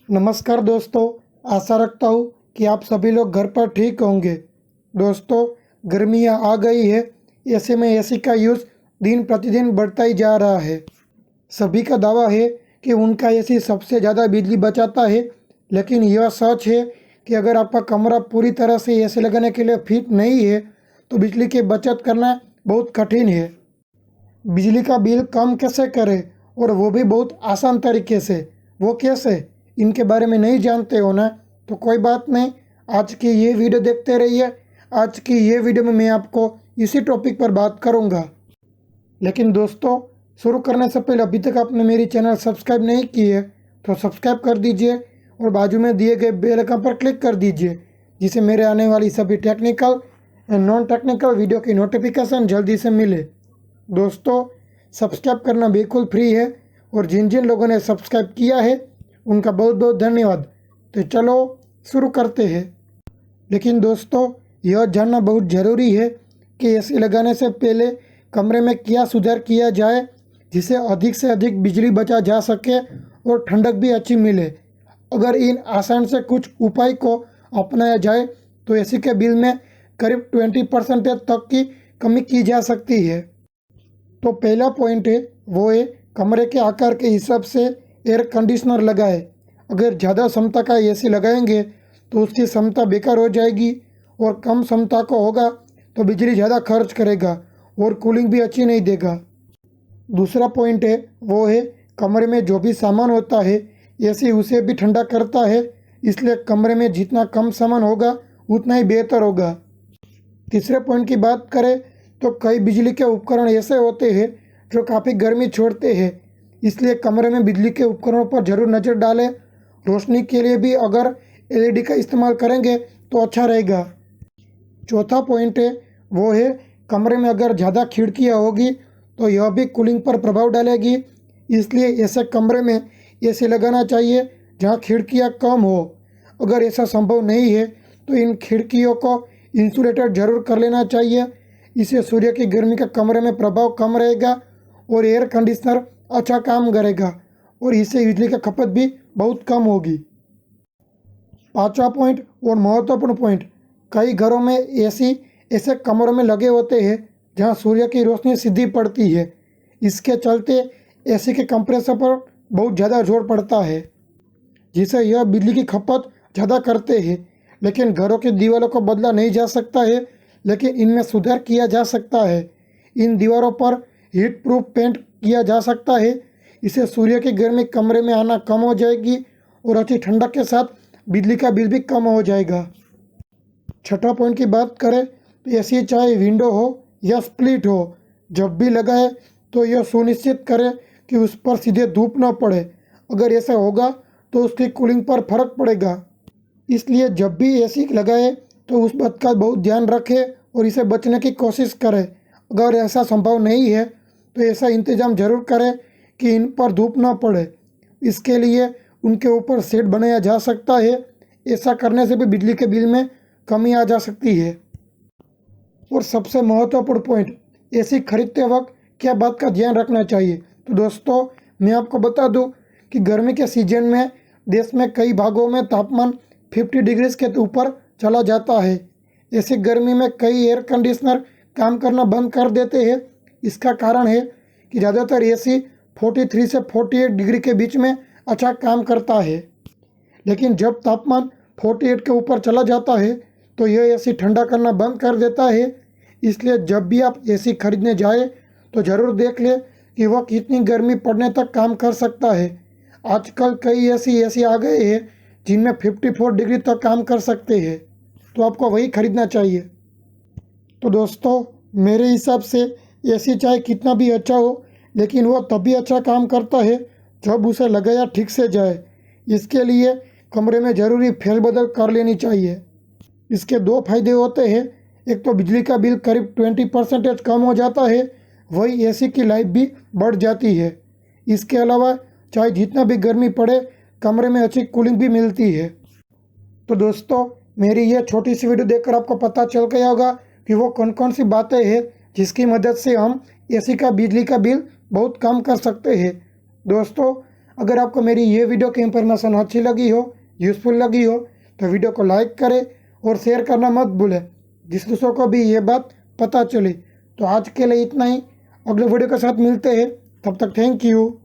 नमस्कार दोस्तों, आशा रखता हूँ कि आप सभी लोग घर पर ठीक होंगे। दोस्तों, गर्मियाँ आ गई है, ऐसे में एसी का यूज़ दिन प्रतिदिन बढ़ता ही जा रहा है। सभी का दावा है कि उनका एसी सबसे ज़्यादा बिजली बचाता है, लेकिन यह सच है कि अगर आपका कमरा पूरी तरह से एसी लगाने के लिए फिट नहीं है, तो बिजली की बचत करना बहुत कठिन है। बिजली का बिल कम कैसे करें, और वो भी बहुत आसान तरीके से। वो कैसे, इनके बारे में नहीं जानते हो ना, तो कोई बात नहीं, आज की ये वीडियो देखते रहिए। आज की ये वीडियो में मैं आपको इसी टॉपिक पर बात करूंगा। लेकिन दोस्तों, शुरू करने से पहले अभी तक आपने मेरी चैनल सब्सक्राइब नहीं की है तो सब्सक्राइब कर दीजिए और बाजू में दिए गए बेल आइकन पर क्लिक कर दीजिए, जिससे मेरे आने वाली सभी technical and non technical video की नोटिफिकेशन जल्दी से मिले। दोस्तों, सब्सक्राइब करना बिल्कुल फ्री है और जिन जिन लोगों ने सब्सक्राइब किया है उनका बहुत बहुत धन्यवाद। तो चलो शुरू करते हैं। लेकिन दोस्तों, यह जानना बहुत ज़रूरी है कि एसी लगाने से पहले कमरे में क्या सुधार किया जाए जिससे अधिक से अधिक बिजली बचा जा सके और ठंडक भी अच्छी मिले। अगर इन आसान से कुछ उपाय को अपनाया जाए तो एसी के बिल में करीब 20% तक की कमी की जा सकती है। तो पहला पॉइंट है वो है कमरे के आकार के हिसाब से एयर कंडीशनर लगाएं। अगर ज़्यादा क्षमता का एसी लगाएंगे तो उसकी क्षमता बेकार हो जाएगी, और कम क्षमता को होगा तो बिजली ज़्यादा खर्च करेगा और कूलिंग भी अच्छी नहीं देगा। दूसरा पॉइंट है वो है कमरे में जो भी सामान होता है एसी उसे भी ठंडा करता है, इसलिए कमरे में जितना कम सामान होगा उतना ही बेहतर होगा। तीसरे पॉइंट की बात करें तो कई बिजली के उपकरण ऐसे होते हैं जो काफ़ी गर्मी छोड़ते हैं, इसलिए कमरे में बिजली के उपकरणों पर ज़रूर नज़र डालें। रोशनी के लिए भी अगर एलईडी का इस्तेमाल करेंगे तो अच्छा रहेगा। चौथा पॉइंट है वो है कमरे में अगर ज़्यादा खिड़कियाँ होगी तो यह भी कूलिंग पर प्रभाव डालेगी, इसलिए ऐसे कमरे में एसी लगाना चाहिए जहाँ खिड़कियाँ कम हो। अगर ऐसा संभव नहीं है तो इन खिड़कियों को इंसुलेटेड ज़रूर कर लेना चाहिए, इससे सूर्य की गर्मी का कमरे में प्रभाव कम रहेगा और एयर कंडीशनर अच्छा काम करेगा, और इससे बिजली का खपत भी बहुत कम होगी। पांचवा पॉइंट और महत्वपूर्ण पॉइंट, कई घरों में एसी ऐसे कमरों में लगे होते हैं जहां सूर्य की रोशनी सीधी पड़ती है। इसके चलते एसी के कंप्रेसर पर बहुत ज़्यादा जोर पड़ता है, जिससे यह बिजली की खपत ज़्यादा करते हैं। लेकिन घरों की दीवारों को बदला नहीं जा सकता है, लेकिन इनमें सुधार किया जा सकता है। इन दीवारों पर हीट प्रूफ पेंट किया जा सकता है, इससे सूर्य की गर्मी कमरे में आना कम हो जाएगी और अच्छी ठंडक के साथ बिजली का बिल भी कम हो जाएगा। छठा पॉइंट की बात करें तो एसी चाहे विंडो हो या स्प्लिट हो, जब भी लगाए तो यह सुनिश्चित करें कि उस पर सीधे धूप न पड़े। अगर ऐसा होगा तो उसकी कूलिंग पर फर्क पड़ेगा, इसलिए जब भी एसी लगाए तो उस बात का बहुत ध्यान रखें और इसे बचने की कोशिश करें। अगर ऐसा संभव नहीं है तो ऐसा इंतज़ाम ज़रूर करें कि इन पर धूप न पड़े। इसके लिए उनके ऊपर शेड बनाया जा सकता है, ऐसा करने से भी बिजली के बिल में कमी आ जा सकती है। और सबसे महत्वपूर्ण पॉइंट, एसी खरीदते वक्त क्या बात का ध्यान रखना चाहिए। तो दोस्तों, मैं आपको बता दूं कि गर्मी के सीजन में देश में कई भागों में तापमान 50 डिग्री के ऊपर चला जाता है। ऐसी गर्मी में कई एयर कंडीशनर काम करना बंद कर देते हैं। इसका कारण है कि ज़्यादातर एसी 43 से 48 डिग्री के बीच में अच्छा काम करता है, लेकिन जब तापमान 48 के ऊपर चला जाता है तो यह एसी ठंडा करना बंद कर देता है। इसलिए जब भी आप एसी खरीदने जाए तो ज़रूर देख लें कि वह कितनी गर्मी पड़ने तक काम कर सकता है। आजकल कई एसी आ गए हैं जिनमें 54 डिग्री तक काम कर सकते हैं, तो आपको वही खरीदना चाहिए। तो दोस्तों, मेरे हिसाब से एसी चाहे कितना भी अच्छा हो, लेकिन वह तभी अच्छा काम करता है जब उसे लगाया ठीक से जाए। इसके लिए कमरे में ज़रूरी फेरबदल कर लेनी चाहिए। इसके दो फायदे होते हैं, एक तो बिजली का बिल करीब 20% कम हो जाता है, वही एसी की लाइफ भी बढ़ जाती है। इसके अलावा चाहे जितना भी गर्मी पड़े, कमरे में अच्छी कूलिंग भी मिलती है। तो दोस्तों, मेरी यह छोटी सी वीडियो देखकर आपको पता चल गया होगा कि वो कौन कौन सी बातें हैं जिसकी मदद से हम एसी का बिजली का बिल बहुत कम कर सकते हैं। दोस्तों, अगर आपको मेरी ये वीडियो की इंफॉर्मेशन अच्छी लगी हो, यूज़फुल लगी हो, तो वीडियो को लाइक करें और शेयर करना मत भूलें, जिस दूसरों को भी ये बात पता चले। तो आज के लिए इतना ही, अगले वीडियो के साथ मिलते हैं, तब तक थैंक यू।